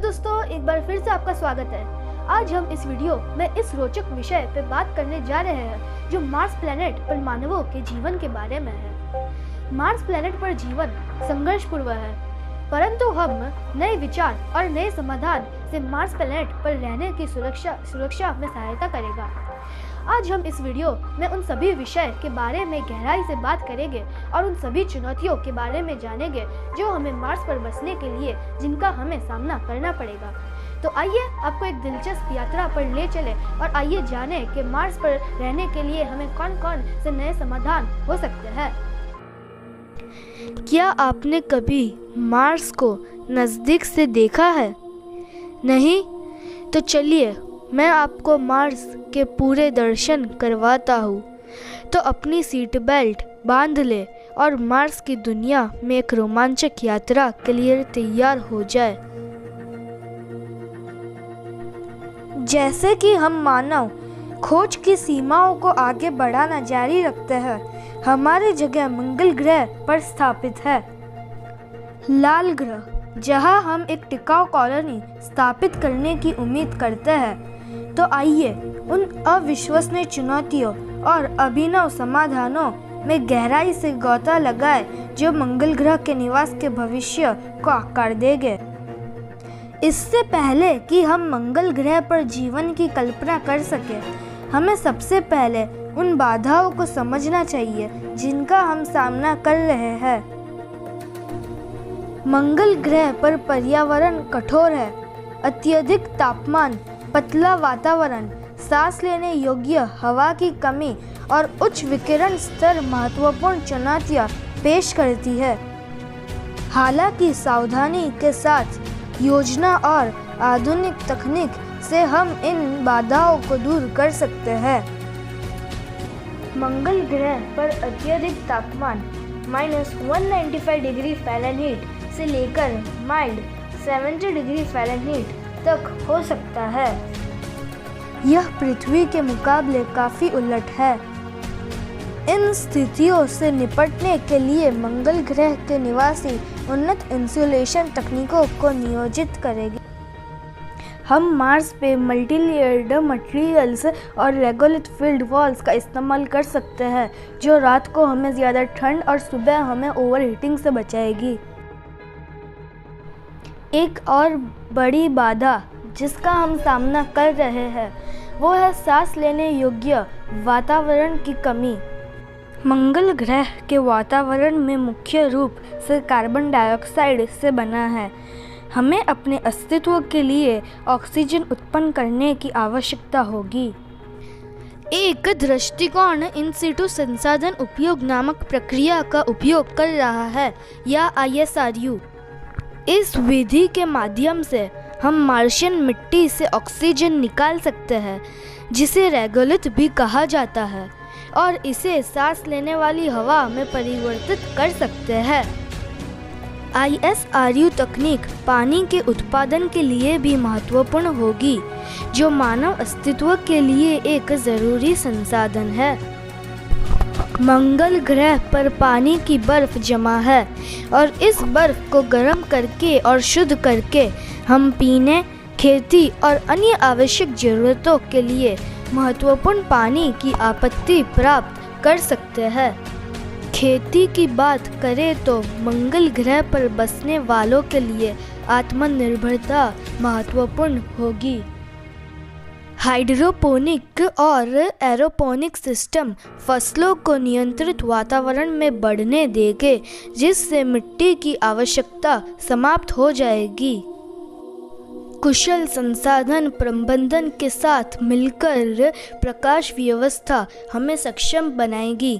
दोस्तों, एक बार फिर से आपका स्वागत है। आज हम इस वीडियो में इस रोचक विषय पे बात करने जा रहे हैं जो मार्स प्लेनेट पर मानवों के जीवन के बारे में है। मार्स प्लेनेट पर जीवन संघर्षपूर्ण है, परंतु हम नए विचार और नए समाधान से मार्स प्लेनेट पर रहने की सुरक्षा में सहायता करेगा। आज हम इस वीडियो में उन सभी विषय के बारे में गहराई से बात करेंगे और उन सभी चुनौतियों के बारे में जानेंगे जो हमें मार्स पर बसने के लिए जिनका हमें सामना करना पड़ेगा। तो आइए आपको एक दिलचस्प यात्रा पर ले चले और आइए जाने कि मार्स पर रहने के लिए हमें कौन कौन से नए समाधान हो सकते हैं। क्या आपने कभी मार्स को नज़दीक से देखा है? नहीं? तो चलिए मैं आपको मार्स के पूरे दर्शन करवाता हूँ। तो अपनी सीट बेल्ट बांध ले और मार्स की दुनिया में एक रोमांचक यात्रा के लिए तैयार हो जाए। जैसे कि हम मानव खोज की सीमाओं को आगे बढ़ाना जारी रखते हैं, हमारी जगह मंगल ग्रह पर स्थापित है। लाल ग्रह, जहां हम एक टिकाऊ कॉलोनी स्थापित करने की उम्मीद करते हैं। तो आइए उन अविश्वसनीय चुनौतियों और अभिनव समाधानों में गहराई से गोता लगाए जो मंगल ग्रह के निवास के भविष्य को आकार देंगे। इससे पहले कि हम मंगल ग्रह पर जीवन की कल्पना कर सके, हमें सबसे पहले उन बाधाओं को समझना चाहिए जिनका हम सामना कर रहे हैं। मंगल ग्रह पर पर्यावरण कठोर है। अत्यधिक तापमान, पतला वातावरण, सांस लेने योग्य हवा की कमी और उच्च विकिरण स्तर महत्वपूर्ण चुनौतियां पेश करती है। हालांकि सावधानी के साथ योजना और आधुनिक तकनीक से हम इन बाधाओं को दूर कर सकते हैं। मंगल ग्रह पर अत्यधिक तापमान -195 डिग्री फ़ारेनहीट से लेकर माइल्ड 70 डिग्री फ़ारेनहीट तक हो सकता है। यह पृथ्वी के मुकाबले काफ़ी उलट है। इन स्थितियों से निपटने के लिए मंगल ग्रह के निवासी उन्नत इंसुलेशन तकनीकों को नियोजित करेंगे। हम मार्स पे मल्टीलेयर्ड मटेरियल्स और रेगोलिथ फील्ड वॉल्स का इस्तेमाल कर सकते हैं जो रात को हमें ज़्यादा ठंड और सुबह हमें ओवरहीटिंग से बचाएगी। एक और बड़ी बाधा जिसका हम सामना कर रहे हैं वो है सांस लेने योग्य वातावरण की कमी। मंगल ग्रह के वातावरण में मुख्य रूप से कार्बन डाइऑक्साइड से बना है। हमें अपने अस्तित्व के लिए ऑक्सीजन उत्पन्न करने की आवश्यकता होगी। एक दृष्टिकोण इन सिटू संसाधन उपयोग नामक प्रक्रिया का उपयोग कर रहा है या ISRU। इस विधि के माध्यम से हम मार्शियन मिट्टी से ऑक्सीजन निकाल सकते हैं, जिसे रेगोलिथ भी कहा जाता है, और इसे सांस लेने वाली हवा में परिवर्तित कर सकते हैं। ISRU तकनीक पानी के उत्पादन के लिए भी महत्वपूर्ण होगी, जो मानव अस्तित्व के लिए एक ज़रूरी संसाधन है। मंगल ग्रह पर पानी की बर्फ जमा है और इस बर्फ को गर्म करके और शुद्ध करके हम पीने, खेती और अन्य आवश्यक ज़रूरतों के लिए महत्वपूर्ण पानी की आपूर्ति प्राप्त कर सकते हैं। खेती की बात करें तो मंगल ग्रह पर बसने वालों के लिए आत्मनिर्भरता महत्वपूर्ण होगी। हाइड्रोपोनिक और एरोपोनिक सिस्टम फसलों को नियंत्रित वातावरण में बढ़ने देंगे, जिससे मिट्टी की आवश्यकता समाप्त हो जाएगी। कुशल संसाधन प्रबंधन के साथ मिलकर प्रकाश व्यवस्था हमें सक्षम बनाएगी,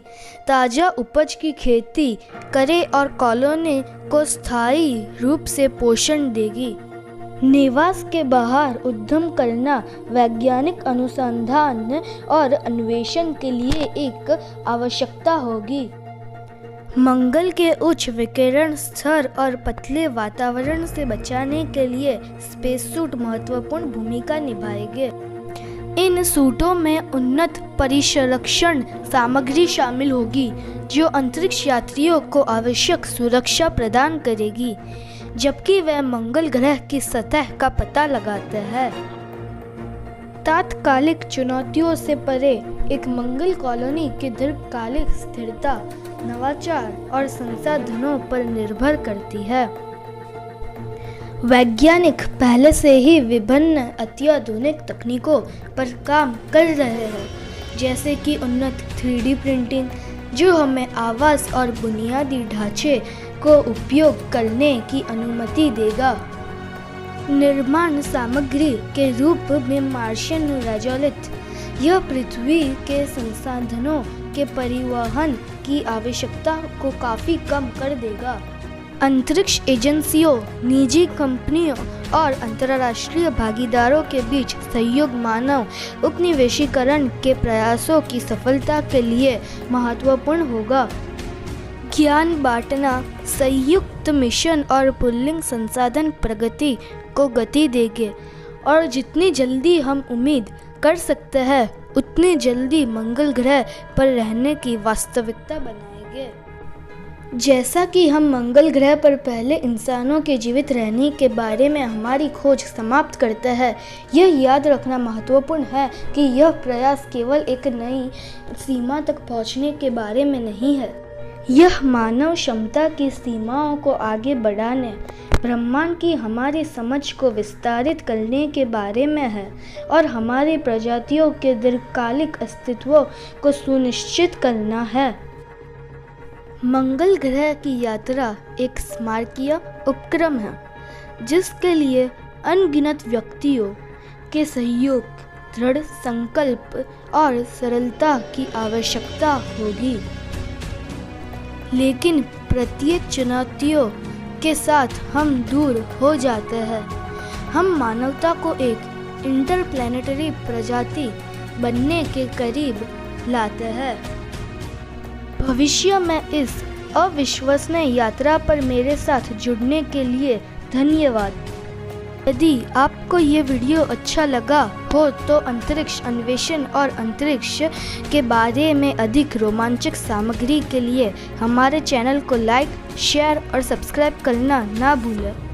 ताज़ा उपज की खेती करे और कॉलोनी को स्थायी रूप से पोषण देगी। निवास के बाहर उद्यम करना वैज्ञानिक अनुसंधान और अन्वेषण के लिए एक आवश्यकता होगी। मंगल के उच्च विकिरण स्तर और पतले वातावरण से बचाने के लिए स्पेस सूट महत्वपूर्ण भूमिका निभाएंगे। इन सूटों में उन्नत परिरक्षण सामग्री शामिल होगी जो अंतरिक्ष यात्रियों को आवश्यक सुरक्षा प्रदान करेगी। जबकि वह मंगल ग्रह की सतह का पता लगाते हैं। तात्कालिक चुनौतियों से परे एक मंगल कॉलोनी की दीर्घकालिक स्थिरता नवाचार और संसाधनों पर निर्भर करती है। वैज्ञानिक पहले से ही विभिन्न अत्याधुनिक तकनीकों पर काम कर रहे हैं, जैसे कि उन्नत 3D प्रिंटिंग, जो हमें आवास और बुनियादी ढांचे को उपयोग करने की अनुमति देगा। निर्माण सामग्री के रूप में मार्शियन रेजोलिथ, यह पृथ्वी के संसाधनों के परिवहन की आवश्यकता को काफ़ी कम कर देगा। अंतरिक्ष एजेंसियों, निजी कंपनियों और अंतर्राष्ट्रीय भागीदारों के बीच सहयोग मानव उपनिवेशीकरण के प्रयासों की सफलता के लिए महत्वपूर्ण होगा। ज्ञान बांटना, संयुक्त मिशन और पूलिंग संसाधन प्रगति को गति देंगे और जितनी जल्दी हम उम्मीद कर सकते हैं उतनी जल्दी मंगल ग्रह पर रहने की वास्तविकता बनाएंगे। जैसा कि हम मंगल ग्रह पर पहले इंसानों के जीवित रहने के बारे में हमारी खोज समाप्त करते हैं, यह याद रखना महत्वपूर्ण है कि यह प्रयास केवल एक नई सीमा तक पहुंचने के बारे में नहीं है। यह मानव क्षमता की सीमाओं को आगे बढ़ाने, ब्रह्मांड की हमारी समझ को विस्तारित करने के बारे में है और हमारी प्रजातियों के दीर्घकालिक अस्तित्व को सुनिश्चित करना है। मंगल ग्रह की यात्रा एक स्मारकीय उपक्रम है, जिसके लिए अनगिनत व्यक्तियों के सहयोग, दृढ़ संकल्प और सरलता की आवश्यकता होगी। लेकिन प्रत्येक चुनौतियों के साथ हम दूर हो जाते हैं। हम मानवता को एक इंटरप्लैनेटरी प्रजाति बनने के करीब लाते हैं। भविष्य में इस अविश्वसनीय यात्रा पर मेरे साथ जुड़ने के लिए धन्यवाद। यदि आपको ये वीडियो अच्छा लगा हो तो अंतरिक्ष अन्वेषण और अंतरिक्ष के बारे में अधिक रोमांचक सामग्री के लिए हमारे चैनल को लाइक, शेयर और सब्सक्राइब करना ना भूलें।